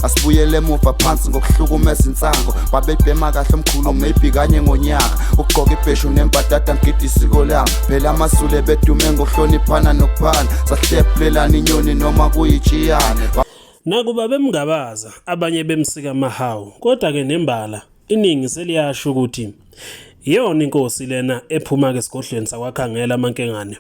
Asibuyele emuva phansi ngokuhlukumeza insango babebhema kahle omkhulu maybe kanye ngonyaka ugqoka ibheshu nembadada ngidi isiko lami phela amasule bedume ngokuhloniphana nokuphana sahlephulelana inyoni noma kuyijiyane. Nakuba bemngabaza abanye bemsika mahawu kodwa-ke nembala iningi seliyasho ukuthi iyona inkosi lena ephuma-ke esigodlweni sakwakhangela amankengane.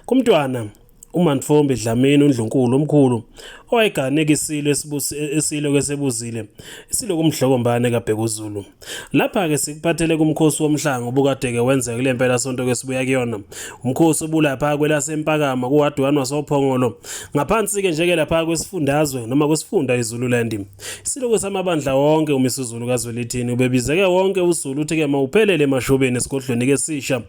Kumntwana uMantfombi Dlamini uNdlunkulu omkhulu owayeganeka isilo kesebuzile isilo kumhlokombane kaBhekuzulu. Lapha-ke sikuphathele kumkhosi womhlango obukade-ke wenzeka kule mpelasonto kwesibuya kuyona. Umkhosi obulapha kwelaseMpakama kuwadwane wasophongolo ngaphansi-ke njeke lapha kwesifundazwe noma kwesifunda iZululand. Isilo kwesamabandla wonke uMisuzulu kaZwelithini ubebizeke wonke uZulu uthi-ke mawuphelele emashobeni esigodlweni kesisha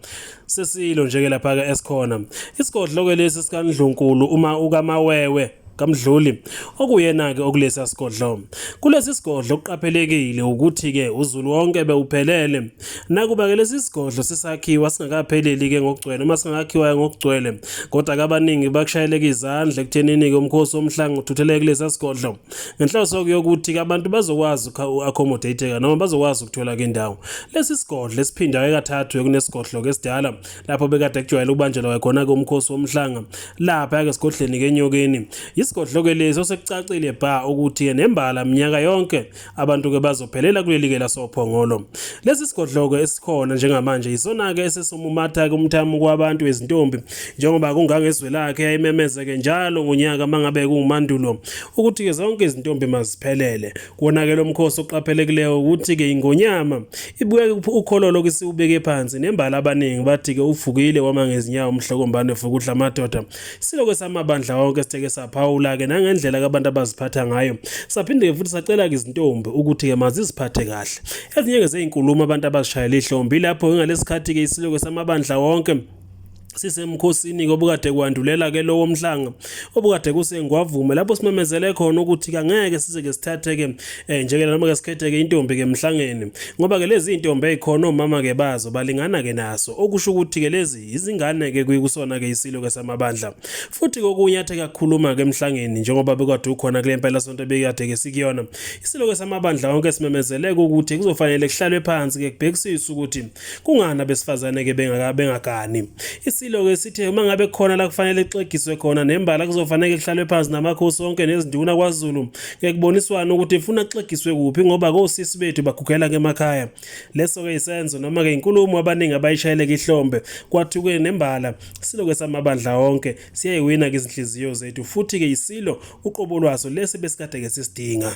sesilo njeke lapha-ke esikhona. Isigodlo-ke lesi sikaNdlunkulu uma ukamawewe kaMdluli okuyena-ke okulesi sigodlo. Kulesi sigodlo okuqaphelekile ukuthi-ke uZulu wonke bewuphelele. Nakuba-ke lesi sigodlo sisakhiwa singakapheleli-ke ngokugcwele noma singakhiwa ngokugcwele kodwa-ke abaningi bakushayeleka izandla ekuthenini-ke umkhosi womhlango uthutheleke kulesi sigodlo ngenhloso yokuthi-ke abantu bazokwazi uku-accommodate-eka noma bazokwazi ukuthola-ke indawo. Lesi sigodlo esiphindayo kathathu kunesigodlo-ke esidala lapho bekade kujwayele ukubanjelwa khona-ke umkhosi womhlanga lapha-ke esigodleni-ke eNyokeni. Isigodlo-ke lesi osekucacile ukuthi nembala minyaka yonke abantu-ke bazophelela kuleli-ke lasophongolo. Lesi sigodlo-ke esikhona njengamanje yisona-ke esesumumatha-ke umthamo kwabantu ezintombi njengoba kungangezwe lakhe yayimemezeke njalo ngonyaka mangabe kuwumandulo ukuthi-ke zonke izintombi maziphelele. Kona-ke lo mkhosi oqaphelekileyo ukuthi-ke ingonyama ibuye ukhololo kisiubeke phansi nembala abaningi bathi-ke uvukile wama ngezinyawo umhlokombane fukudla amadoda. Siloko samabandla wonke sitheke saphawula-ke nangendlela abantu abaziphatha ngayo. Saphinde futhi sacela izintombi ukuthi-ke maziziphathe kahle. Ezinye zezinkulumo abantu abazishayela ihlombi lapho ngalesikhathi-ke isiloko samabandla wonke sisemkhosini obukade kwandulela-ke lowo mhlanga obukade kusengwavume lapho simemezele khona ukuthi-ke angeke size-ke sithathe-ke njeke noma-ke sikhethe-ke intombi-ke emhlangeni ngoba-ke lezi intombi ey'khona omama-ke bazo balingana-ke naso okusho ukuthi-ke lezi izingane-ke kusona-ke isilo-ke samabandla. Futhi kokunye athe kakhuluma-ke emhlangeni njengoba bekade ukhona kule mpelasonto bekade-ke sikuyona isilo-ke samabandla wonke simemezeleke ukuthi kuzofanele kuhlalwe phansi-ke kubhekisiswe ukuthi kungani abesifazane-ke bengagani. Isilo-ke sithe uma ngabe khona la kufanele kuxegiswe khona nembala kuzofanele kuhlalwe phansi namakhosi onke nezinduna kwaZulu kuboniswana ukuthi ifuna kuxegiswe kuphi ngoba kosisi bethu bagugela emakhaya. Leso-ke isenzo noma-ke inkulumo abaningi abayishayeleka ihlombe kwathi-ke nembala isilo-ke samabandla wonke siyayiwina-ke izinhliziyo zethu futhi-ke isilo uqobo lwaso lesi besikade-ke sisidinga.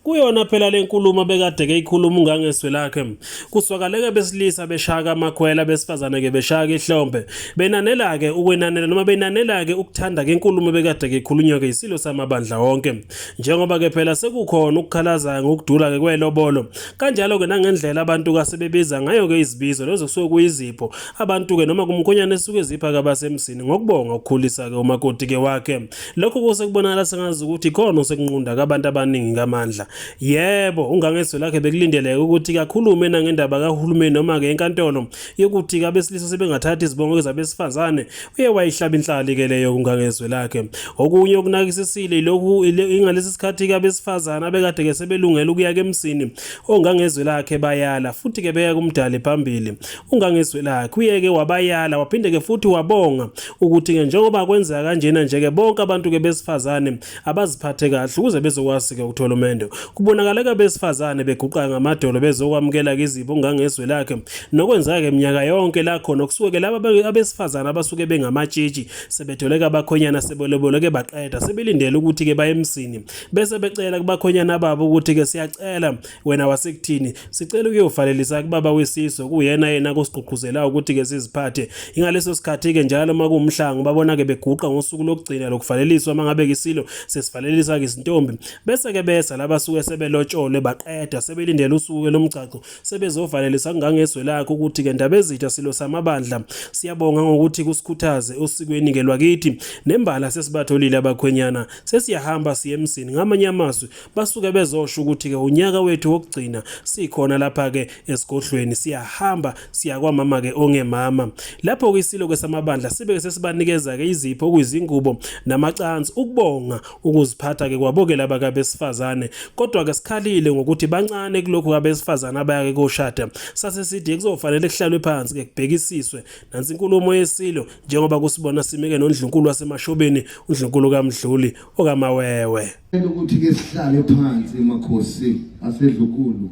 Kuyona phela lenkulumo bekade-ke ikhuluma ungangeswe lakhe kuswakaleke besilisa beshaka amakhwela besifazane-ke beshaka ihlombe benanela-ke ukwenanela noma benanela-ke ukuthanda-ke inkulumo bekade-ke ikhulunywa-ke isilo samabandla wonke njengoba-ke phela sekukhona ukukhalaza ngokudula-ke kwelobolo kanjalo-ke nangendlela abantu kasebebiza ngayo-ke izibizo lezo kusuke kuyizipho abantu-ke noma kumkhonyane esuke ezipha-ke abasemsini ngokubonga ukukhulisa-ke umakoti-ke wakhe. Lokho kusekubonakala sengazi ukuthi khona osekunqunda-ke abantu abaningi ngamandla. Yebo ungangeswe lakhe bekulindeleke ukuthi kakhulume nangendaba kahulumeni noma-ke enkantolo yokuthi abesilisa sebengathatha izibongo zabesifazane uye wayihlaba inhlali-ke leyo kungangeswe lakhe. Okunye okunakisisile lokhu ingalesi sikhathi-ke abesifazane abekade-ke sebelungela ukuya-ke emsini ongangezwe lakhe bayala futhi-ke beya kumdali phambili. Ungangeswe lakhe uye-ke wabayala waphinde-ke futhi wabonga ukuthi-ke njengoba kwenzeka kanjena nje-ke bonke abantu-ke besifazane abaziphathe kahle ukuze bezokwazi-ke ukuthola umendo. Kubonakala besifazane beguqa ngamadolo bezokwamukela-ke izipho ungangeswe lakhe nokwenza-ke iminyaka yonke la khona kusuke-ke laba abesifazane abasuke bengamatshitshi sebetholeka abakhonyana sebeleboleke baqeda sebelindele ukuthi-ke baye emsini bese becela kubakhonyana babo ukuthi-ke siyacela wena wasekuthini sicela ukuyovalelisa kubaba wesizwe kuyena kosiqhuqhuzela ukuthi-ke siziphathe. Ingaleso sikhathi-ke njalo uma kuwumhlango babona-ke beguqa ngosuku lokugcina lokuvaleliswa mangabe isilo sesivalelisa-ke izintombi bese-ke besa laba basuke sebelotshole baqeda sebelindele usuku lomgcagco sebezovalelisa ngangezwe lakho ukuthi ke ndaba ezitha silo samabandla siyabonga ngokuthi kusikhuthaze osikweni ke lwakithi nembala sesibatholile abakhwenyana sesiyahamba siye emsini ngamanye amazwi basuke bezosho ukuthi ke unyaka wethu wokugcina sikhona lapha ke esigodlweni siyahamba siyakwamama ke ongemama lapho ke isilo kwesamabandla sibe sesibanikeza ke izipho kuyizingubo namacansi ukubonga ukuziphatha ke kwabo ke laba kabesifazane kodwa ke sikhalile ngokuthi bancane kulokho kabesifazane abaya ke koshada sase sithi kuzofanele kuhlalwe phansi ke kubhekisiswe nansi inkulumo yesilo njengoba kusibona simeke noNdlunkulu wasemashobeni uNdlunkulu kaMdluli okamawewe ukuthi ke sihlale phansi emakhosi asedlunkulu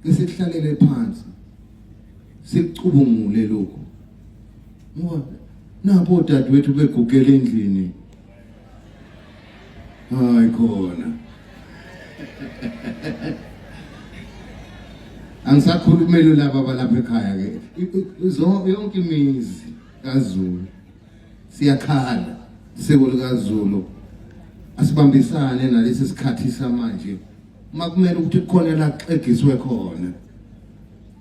ke sihlalele phansi sicubungule lokho ngoba nabo dadewethu begugela endlini hayi khona angisakhulumeli laba balapha ekhaya ke yonke imizi kaZulu siyakhala isiko likaZulu asibambisane nalesi sikhathi samanje makumele ukuthi khona la xegiswe khona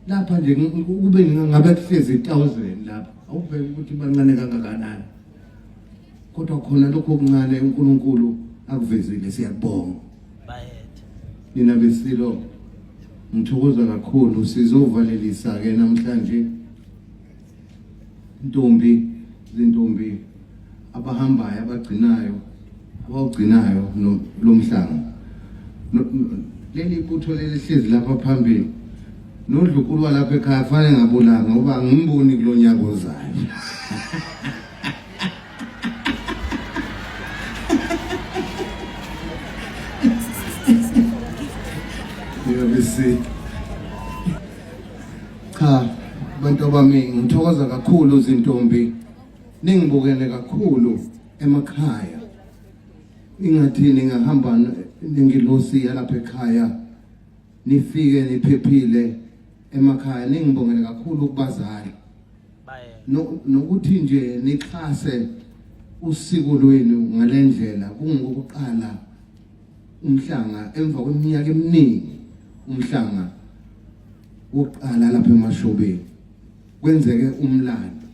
lapha nje kube ngabe kuhlezi 1000 lapha awubheke ukuthi bancane kangakanani kodwa khona lokho okuncane uNkulunkulu akuvezile siyabonga bayethe nina besilo ngithokoza kakhulu sizovalelisa ke namhlanje izintombi abahambayo abagcinayo lomhlanga leli ibutho lelihlezi lapha phambili noNdlunkulu walapha ekhaya fanele ngabolanga ngoba ngimboni kulonyaka ozayo bese cha bantu bami ngithokoza kakhulu izintombi ningibukele kakhulu emakhaya ingathi ningahamba ningilosi lapha ekhaya nifike niphephile emakhaya ningibongele kakhulu kubazali nokuthi nje nixhase usiko lwenu ngalendlela kungokuqala umhlanga emva kweminyaka eminingi umhlanga wokuqala lapha emashobeni kwenzeke umlando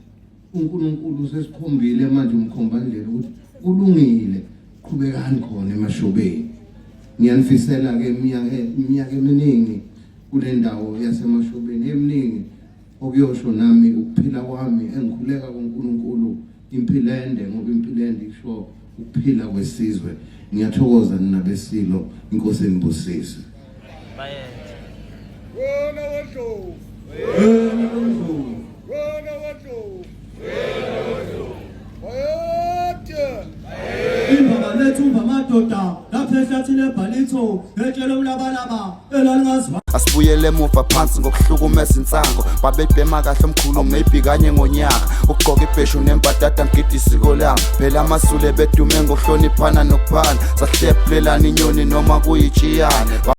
uNkulunkulu sesikhombile manje umkhomba indlela ukuthi kulungile qhubekani khona emashobeni ngiyanifisela ke iminyaka eminingi kule ndawo yasemashobeni eminingi okuyosho nami ukuphila kwami engikhuleka kuNkulunkulu impilo ende ngoba impilo ende isho ukuphila kwesizwe ngiyathokoza ninabesilo inkosi enibusise bayethe wena wadlovu Imbaba lethu madoda lapha ehlathini eBhalitho etshele umlabalaba elalingazi asibuyele emuva phansi ngokuhlukumeza insango babebhema kahle omkhulu maybe kanye ngonyaka ukugqoka ibheshu nembadada ngidi isiko lami phela amasule bedume ngokuhloniphana nokuphana sahlephulelana inyoni noma kuyitshiyane